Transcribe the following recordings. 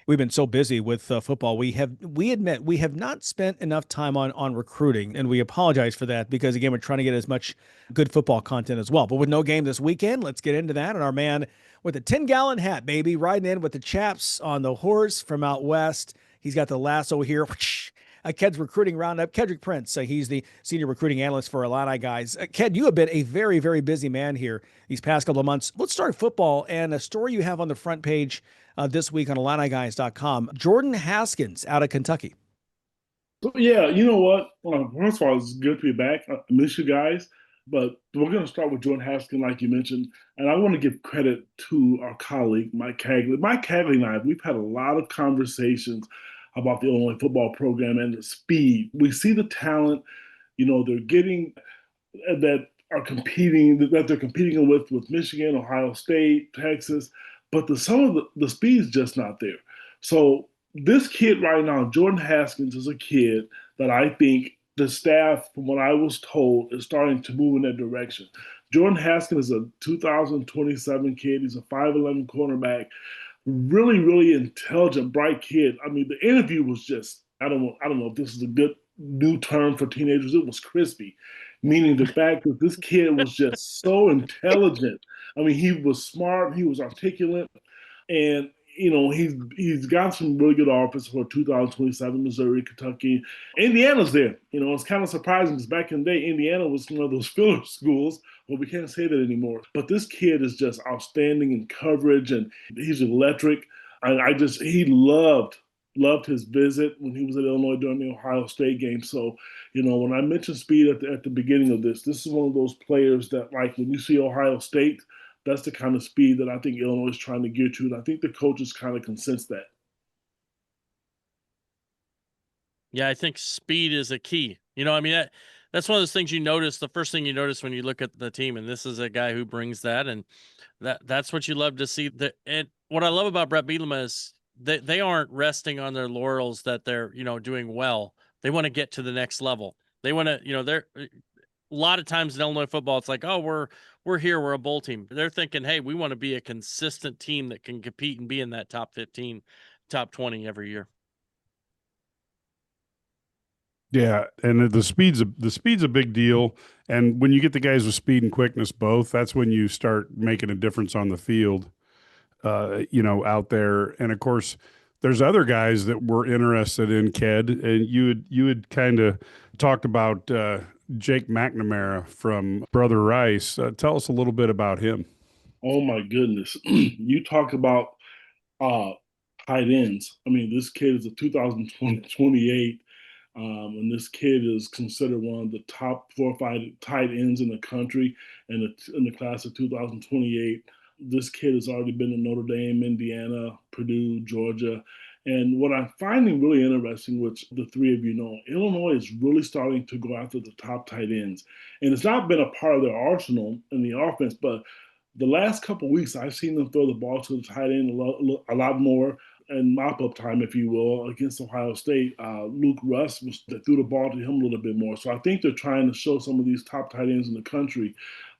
we've been so busy with football. We admit we have not spent enough time on recruiting, and we apologize for that because again, we're trying to get as much good football content as well. But with no game this weekend, let's get into that. And our man with a 10-gallon hat, baby, riding in with the chaps on the horse from out west. He's got the lasso here. Ked's recruiting roundup. Ked Prince, he's the senior recruiting analyst for Illini Guys. Ked, you have been a very, very busy man here these past couple of months. Let's start football and a story you have on the front page this week on IlliniGuys.com. Jordan Haskins out of Kentucky. So, yeah, you know what? First of all, it's good to be back. I miss you guys. But we're going to start with Jordan Haskins, like you mentioned. And I want to give credit to our colleague, Mike Cagley. Mike Cagley and I, we've had a lot of conversations about the Illinois football program and the speed. We see the talent, they're getting that they're competing with Michigan, Ohio State, Texas, but some of the speed's just not there. So this kid right now, Jordan Haskins, is a kid that I think the staff, from what I was told, is starting to move in that direction. Jordan Haskins is a 2027 kid. He's a 5'11 cornerback, really, really intelligent, bright kid. I mean, the interview was just, I don't know if this is a good new term for teenagers. It was crispy, meaning the fact that this kid was just so intelligent. I mean, he was smart, he was articulate, and he's got some really good offers for 2027, Missouri, Kentucky. Indiana's there. It's kind of surprising because back in the day, Indiana was one of those filler schools. Well, we can't say that anymore. But this kid is just outstanding in coverage, and he's electric. He loved his visit when he was at Illinois during the Ohio State game. So, when I mentioned speed at the beginning of this is one of those players that, like, when you see Ohio State, that's the kind of speed that I think Illinois is trying to get to. And I think the coaches kind of can sense that. Yeah, I think speed is a key. That's one of those things you notice. The first thing you notice when you look at the team, and this is a guy who brings that, and that's what you love to see. And what I love about Brett Bielema is they aren't resting on their laurels that they're doing well. They want to get to the next level. They want to they're a lot of times in Illinois football, it's like, oh, we're here, we're a bowl team. They're thinking, hey, we want to be a consistent team that can compete and be in that top 15, top 20 every year. Yeah, and the speed's a big deal. And when you get the guys with speed and quickness both, that's when you start making a difference on the field, out there. And of course, there's other guys that were interested in Ked, and you had kind of talked about Jake McNamara from Brother Rice. Tell us a little bit about him. Oh my goodness, you talk about tight ends. I mean, this kid is a 2028. And this kid is considered one of the top 4 or 5 tight ends in the country in the class of 2028. This kid has already been in Notre Dame, Indiana, Purdue, Georgia. And what I'm finding really interesting, which the three of you know, Illinois is really starting to go after the top tight ends. And it's not been a part of their arsenal in the offense, but the last couple of weeks, I've seen them throw the ball to the tight end a lot more. And mop-up time, if you will, against Ohio State, Luke Russ threw the ball to him a little bit more. So I think they're trying to show some of these top tight ends in the country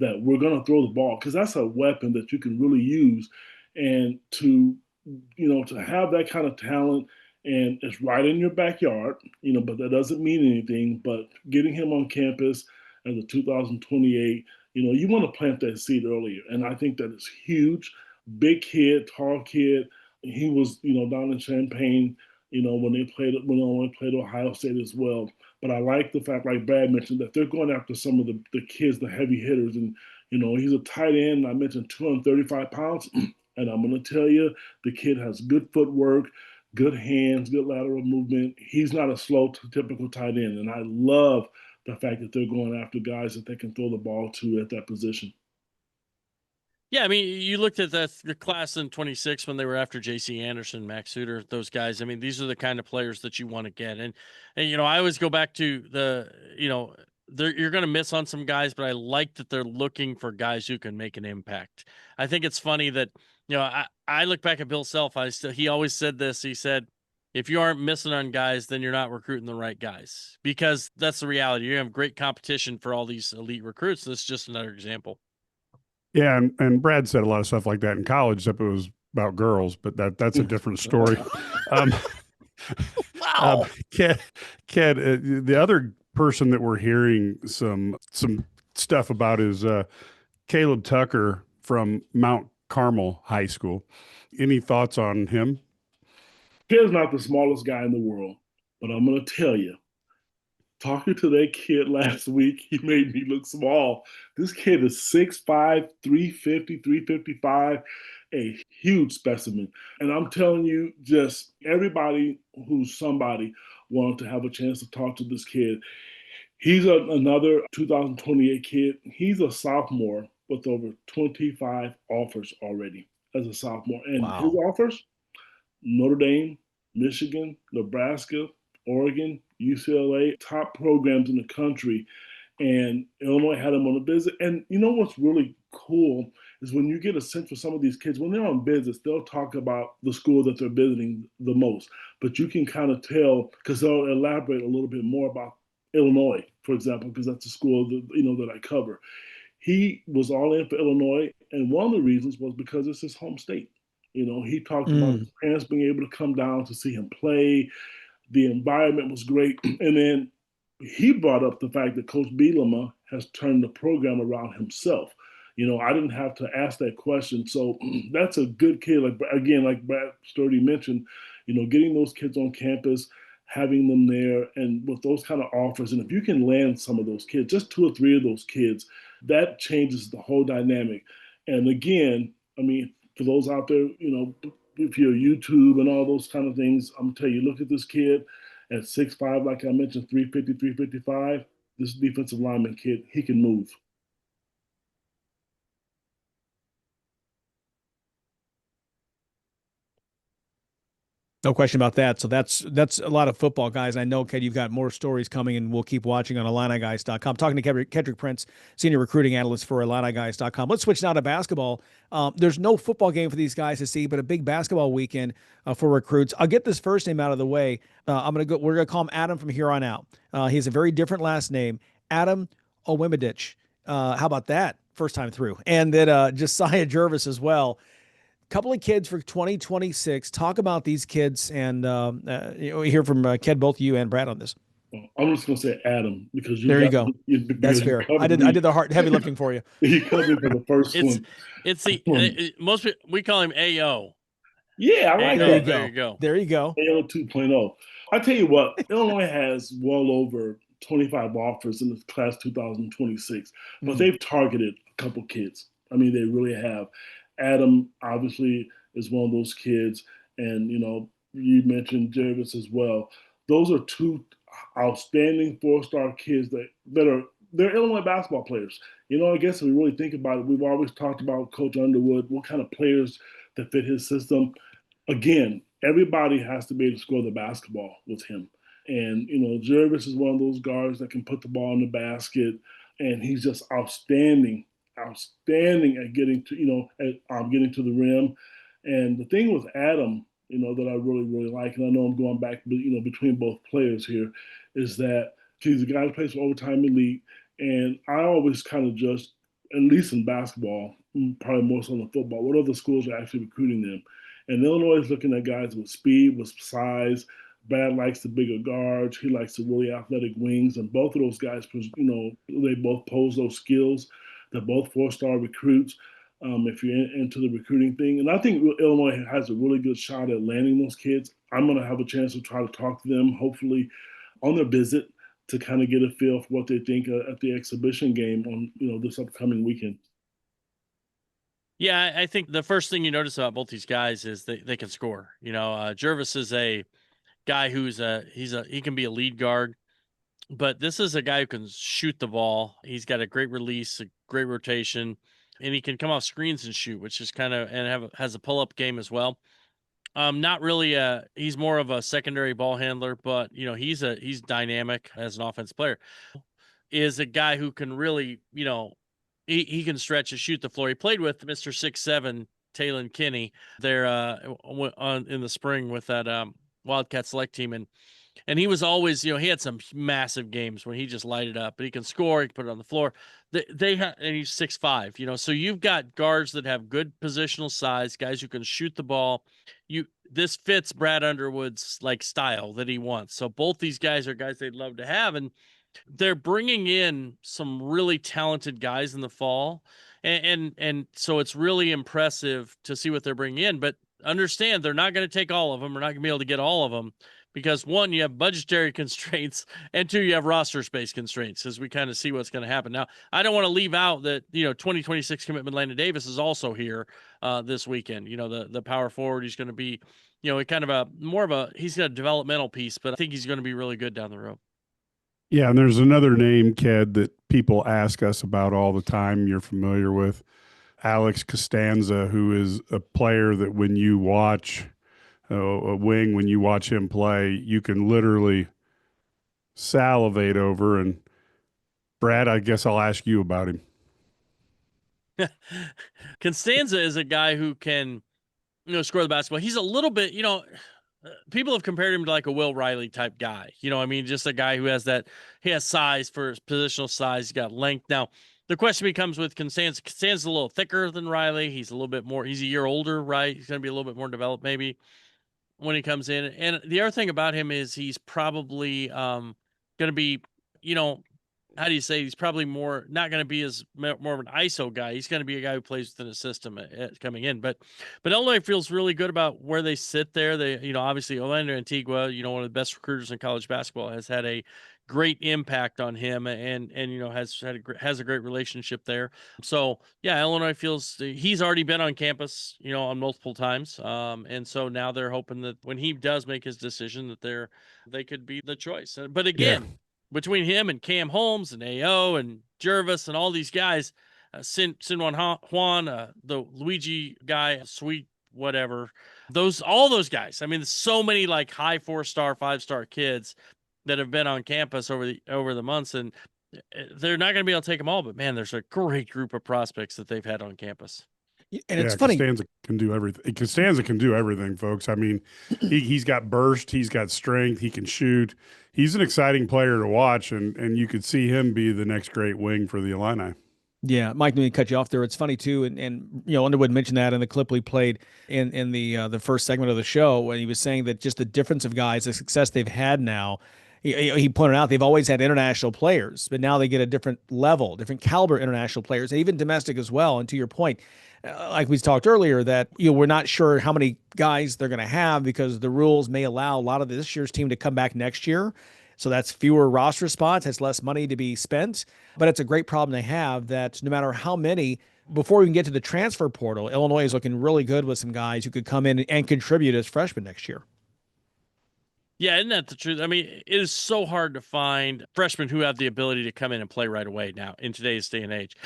that we're going to throw the ball, because that's a weapon that you can really use. And to have that kind of talent, and it's right in your backyard, but that doesn't mean anything. But getting him on campus as a 2028, you want to plant that seed earlier. And I think that is huge. Big kid, tall kid. He was, down in Champaign, when Illinois played Ohio State as well. But I like the fact, like Brad mentioned, that they're going after some of the kids, the heavy hitters. And, he's a tight end. I mentioned 235 pounds. And I'm going to tell you, the kid has good footwork, good hands, good lateral movement. He's not a slow, typical tight end. And I love the fact that they're going after guys that they can throw the ball to at that position. Yeah, I mean, you looked at the class in 26 when they were after J.C. Anderson, Max Suter, those guys. I mean, these are the kind of players that you want to get. And I always go back to you're going to miss on some guys, but I like that they're looking for guys who can make an impact. I think it's funny that, I look back at Bill Self. He always said this. He said, if you aren't missing on guys, then you're not recruiting the right guys, because that's the reality. You have great competition for all these elite recruits. This is just another example. Yeah, and Brad said a lot of stuff like that in college, except it was about girls, but that's a different story. Wow. Ked, the other person that we're hearing some stuff about is Caleb Tucker from Mount Carmel High School. Any thoughts on him? Kid's not the smallest guy in the world, but I'm going to tell you, talking to that kid last week, he made me look small. This kid is 6'5", 350, 355, a huge specimen. And I'm telling you, just everybody who's somebody wanted to have a chance to talk to this kid. He's another 2028 kid. He's a sophomore with over 25 offers already as a sophomore. And his Wow. offers, Notre Dame, Michigan, Nebraska, Oregon, UCLA, top programs in the country. And Illinois had him on a visit. And you know what's really cool is when you get a sense for some of these kids, when they're on visits, they'll talk about the school that they're visiting the most. But you can kind of tell because they'll elaborate a little bit more about Illinois, for example, because that's the school that I cover. He was all in for Illinois, and one of the reasons was because it's his home state. He talked about his parents being able to come down to see him play. The environment was great. And then he brought up the fact that Coach Bielema has turned the program around himself. I didn't have to ask that question. So that's a good kid. Like Brad Sturdy mentioned, getting those kids on campus, having them there, and with those kind of offers. And if you can land some of those kids, just 2 or 3 of those kids, that changes the whole dynamic. And again, I mean, for those out there, if you're YouTube and all those kind of things, I'm gonna tell you, look at this kid at 6'5", like I mentioned, 350, 355. This defensive lineman kid, he can move. No question about that. So that's a lot of football, guys. I know, Ked, you've got more stories coming, and we'll keep watching on IlliniGuys.com. Talking to Ked Prince, senior recruiting analyst for IlliniGuys.com. Let's switch now to basketball. There's no football game for these guys to see, but a big basketball weekend for recruits. I'll get this first name out of the way. We're gonna call him Adam from here on out. He has a very different last name, Adam Owimidich. How about that? First time through, and then Josiah Jervis as well. Couple of kids for 2026. Talk about these kids and hear from Ked, both you and Brad on this. I'm just gonna say Adam because there you go. That's fair. I did the heavy lifting for you. He covered for the first one. Most we call him AO. Yeah, I like that. There you go. There you go. AO 2.0. I tell you what, Illinois has well over 25 offers in the class 2026, but they've targeted a couple kids. I mean, they really have. Adam obviously is one of those kids, and you mentioned Jervis as well. Those are 2 outstanding 4-star kids they're Illinois basketball players. I guess if we really think about it, we've always talked about Coach Underwood, what kind of players that fit his system. Again, everybody has to be able to score the basketball with him. And, Jervis is one of those guards that can put the ball in the basket, and he's just outstanding at getting to, getting to the rim. And the thing with Adam, that I really, really like, and I know I'm going back, between both players here, is that he's a guy who plays for Overtime Elite. And I always kind of judge, at least in basketball, probably more so in football, what other schools are actually recruiting them. And Illinois is looking at guys with speed, with size. Brad likes the bigger guards. He likes the really athletic wings. And both of those guys, they both pose those skills. They're both 4-star recruits if you're into the recruiting thing. And I think Illinois has a really good shot at landing those kids. I'm going to have a chance to try to talk to them, hopefully, on their visit to kind of get a feel for what they think at the exhibition game on, this upcoming weekend. Yeah, I think the first thing you notice about both these guys is they can score. Jervis is a guy who's he can be a lead guard, but this is a guy who can shoot the ball. He's got a great release, a great rotation, and he can come off screens and shoot, which is has a pull-up game as well. Not really he's more of a secondary ball handler, but he's dynamic as an offense player. Is a guy who can really, he can stretch and shoot the floor. He played with Mr. 6'7", Talon Kinney there in the spring with that Wildcat select team, and And he was always, he had some massive games when he just lighted up, but he can score, he can put it on the floor. And he's 6'5", so you've got guards that have good positional size, guys who can shoot the ball. This fits Brad Underwood's like style that he wants. So both these guys are guys they'd love to have. And they're bringing in some really talented guys in the fall. And so it's really impressive to see what they're bringing in, but understand they're not going to take all of them. We're not going to be able to get all of them because, one, you have budgetary constraints, and two, you have roster space constraints as we kind of see what's going to happen. Now, I don't want to leave out that, 2026 commitment Landon Davis is also here this weekend. The power forward, he's going to be, kind of he's got a developmental piece, but I think he's going to be really good down the road. Yeah, and there's another name, Ked, that people ask us about all the time you're familiar with, Alex Costanza, who is a player that when you watch a wing, when you watch him play, you can literally salivate over. And Brad, I guess I'll ask you about him. Costanza is a guy who can, score the basketball. He's a little bit, people have compared him to like a Will Riley type guy. Just a guy who has he has size for his positional size. He's got length. Now, the question becomes with Costanza. Costanza's a little thicker than Riley. He's a little bit more, he's a year older, right? He's going to be a little bit more developed maybe when he comes in. And the other thing about him is he's probably going to be, how do you say, he's probably not going to be more of an ISO guy. He's going to be a guy who plays within a system coming in. But Illinois feels really good about where they sit there. They, obviously Orlando Antigua, one of the best recruiters in college basketball, has had a great impact on him and has a great relationship there. So yeah, Illinois feels he's already been on campus, on multiple times. And so now they're hoping that when he does make his decision that they could be the choice. But again, between him and Cam Holmes and AO and Jervis and all these guys, Sinwan Juan, the Luigi guy, sweet whatever, all those guys. I mean, there's so many like high 4-star, 5-star kids that have been on campus over the months, and they're not going to be able to take them all. But man, there's a great group of prospects that they've had on campus. And it's funny. Costanza can do everything. Costanza can do everything, folks. I mean, he's got burst, he's got strength, he can shoot. He's an exciting player to watch, and you could see him be the next great wing for the Illini. Yeah, Mike, let me cut you off there. It's funny too, and Underwood mentioned that in the clip we played in the first segment of the show when he was saying that just the difference of guys, the success they've had now. He pointed out they've always had international players, but now they get a different level, different caliber international players, and even domestic as well. And to your point, like we talked earlier, that we're not sure how many guys they're going to have because the rules may allow a lot of this year's team to come back next year. So that's fewer roster spots, has less money to be spent. But it's a great problem they have that no matter how many, before we can get to the transfer portal, Illinois is looking really good with some guys who could come in and contribute as freshmen next year. Yeah, isn't that the truth? I mean, it is so hard to find freshmen who have the ability to come in and play right away now in today's day and age.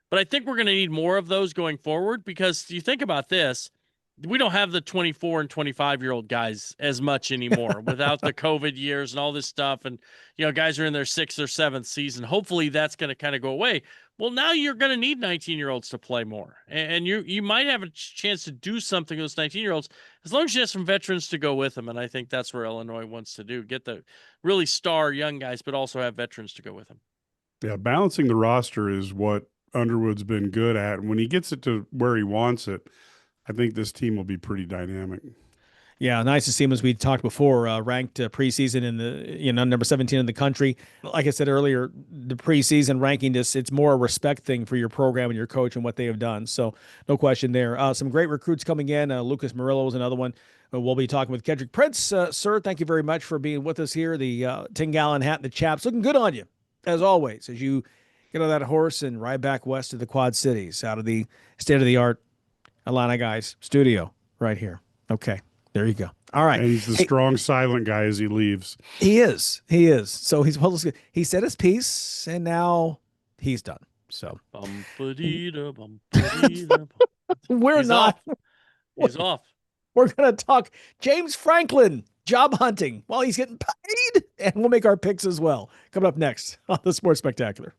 But I think we're going to need more of those going forward because you think about this, we don't have the 24 and 25-year-old guys as much anymore without the COVID years and all this stuff. And, guys are in their 6th or 7th season. Hopefully that's going to kind of go away. Well, now you're going to need 19-year-olds to play more. And you might have a chance to do something with those 19-year-olds as long as you have some veterans to go with them. And I think that's where Illinois wants to do, get the really star young guys, but also have veterans to go with them. Yeah, balancing the roster is what Underwood's been good at. And when he gets it to where he wants it, I think this team will be pretty dynamic. Yeah, nice to see him, as we talked before, ranked preseason in the number 17 in the country. Like I said earlier, the preseason ranking, it's more a respect thing for your program and your coach and what they have done. So no question there. Some great recruits coming in. Lucas Murillo is another one. We'll be talking with Ked Prince. Sir, thank you very much for being with us here. The 10-gallon hat and the chaps looking good on you, as always, as you get on that horse and ride back west to the Quad Cities out of the state-of-the-art IlliniGuys studio right here. Okay. There you go. All right. And he's the strong, silent guy as he leaves. He is. So he said his piece, and now he's done. So we're not. He's off. We're going to talk James Franklin job hunting while he's getting paid, and we'll make our picks as well. Coming up next on the Sports Spectacular.